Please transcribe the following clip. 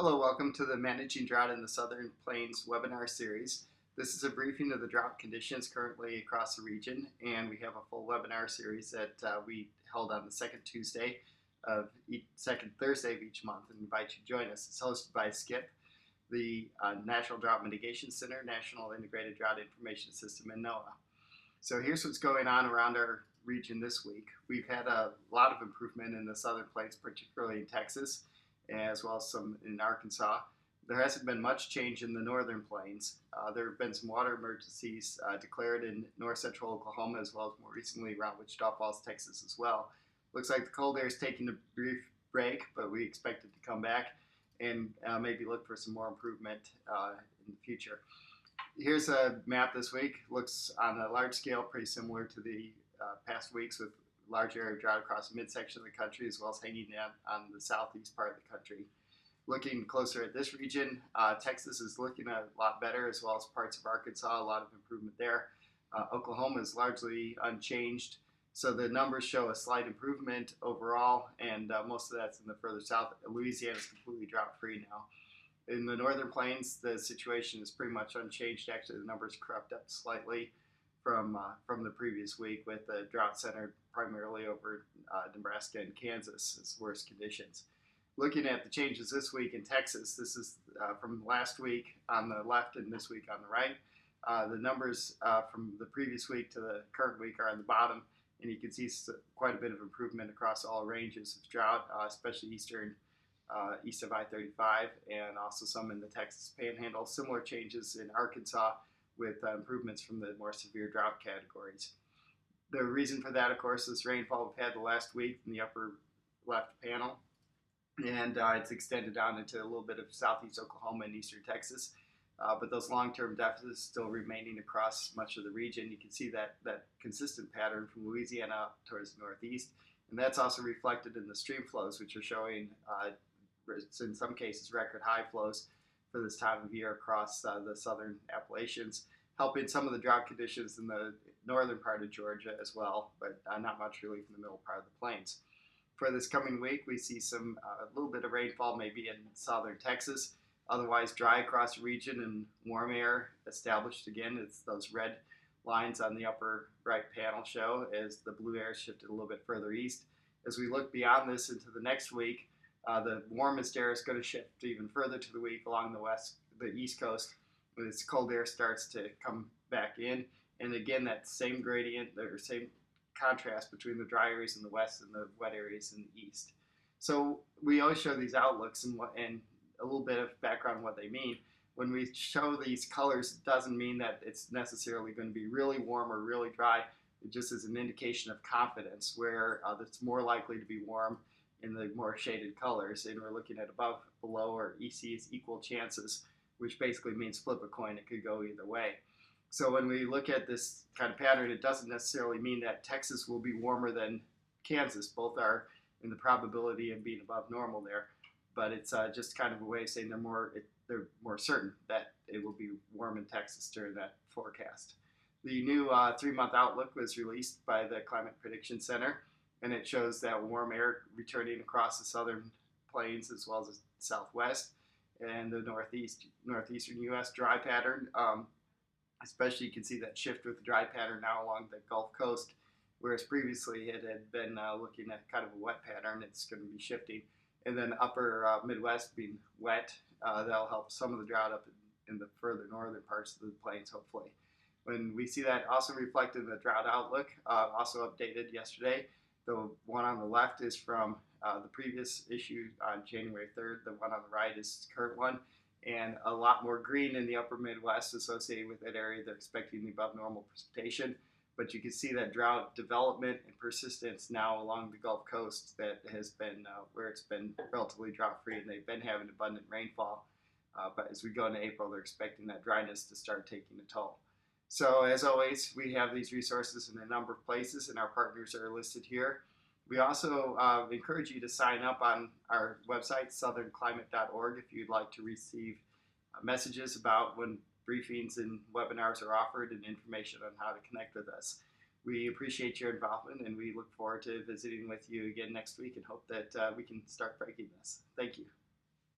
Hello, welcome to the Managing Drought in the Southern Plains webinar series. This is a briefing of the drought conditions currently across the region, and we have a full webinar series that we held on the second Thursday of each month, and invite you to join us. It's hosted by SCIP, the National Drought Mitigation Center, National Integrated Drought Information System, and NOAA. So here's what's going on around our region this week. We've had a lot of improvement in the Southern Plains, particularly in Texas, as well as some in Arkansas. There hasn't been much change in the northern plains. There have been some water emergencies declared in north central Oklahoma, as well as more recently around Wichita Falls, Texas as well. Looks like the cold air is taking a brief break, but we expect it to come back and maybe look for some more improvement in the future. Here's a map this week. Looks on a large scale pretty similar to the past weeks, with large area of drought across the midsection of the country, as well as hanging down on the southeast part of the country. Looking closer at this region, Texas is looking a lot better, as well as parts of Arkansas, a lot of improvement there. Oklahoma is largely unchanged, so the numbers show a slight improvement overall, and most of that's in the further south. Louisiana is completely drought-free now. In the northern plains, the situation is pretty much unchanged. Actually, the numbers crept up slightly from the previous week, with the drought centered primarily over Nebraska and Kansas as worst conditions. Looking at the changes this week in Texas, this is from last week on the left and this week on the right. The numbers from the previous week to the current week are on the bottom, and you can see quite a bit of improvement across all ranges of drought, especially east of I-35, and also some in the Texas Panhandle. Similar changes in Arkansas, with improvements from the more severe drought categories. The reason for that, of course, is rainfall we've had the last week in the upper left panel, and it's extended down into a little bit of southeast Oklahoma and eastern Texas. But those long-term deficits still remaining across much of the region. You can see that consistent pattern from Louisiana up towards the northeast, and that's also reflected in the stream flows, which are showing, in some cases, record high flows for this time of year across the southern Appalachians, helping some of the drought conditions in the northern part of Georgia as well, but not much relief in the middle part of the plains. For this coming week, we see a little bit of rainfall maybe in southern Texas, otherwise dry across the region and warm air established again. It's those red lines on the upper right panel show as the blue air shifted a little bit further east. As we look beyond this into the next week, the warmest air is going to shift even further to the week along the east coast, when this cold air starts to come back in. And again, that same gradient, or same contrast between the dry areas in the west and the wet areas in the east. So we always show these outlooks and a little bit of background on what they mean. When we show these colors, it doesn't mean that it's necessarily going to be really warm or really dry. It just is an indication of confidence, where it's more likely to be warm in the more shaded colors, and we're looking at above, below, or EC's equal chances, which basically means flip a coin. It could go either way. So when we look at this kind of pattern, it doesn't necessarily mean that Texas will be warmer than Kansas. Both are in the probability of being above normal there, but it's just kind of a way of saying they're more certain that it will be warm in Texas during that forecast. The new 3-month outlook was released by the Climate Prediction Center, and it shows that warm air returning across the southern plains as well as the southwest and the northeastern U.S. dry pattern. Especially, you can see that shift with the dry pattern now along the Gulf Coast, whereas previously it had been looking at kind of a wet pattern. It's going to be shifting. And then upper Midwest being wet, that'll help some of the drought up in the further northern parts of the plains, hopefully. When we see that also reflected in the drought outlook, also updated yesterday. The one on the left is from the previous issue on January 3rd. The one on the right is the current one, and a lot more green in the upper Midwest associated with that area. They're expecting the above normal precipitation, but you can see that drought development and persistence now along the Gulf Coast that has been where it's been relatively drought free, and they've been having abundant rainfall. But as we go into April, they're expecting that dryness to start taking a toll. So as always, we have these resources in a number of places, and our partners are listed here. We also encourage you to sign up on our website, southernclimate.org, if you'd like to receive messages about when briefings and webinars are offered, and information on how to connect with us. We appreciate your involvement, and we look forward to visiting with you again next week, and hope that we can start breaking this. Thank you.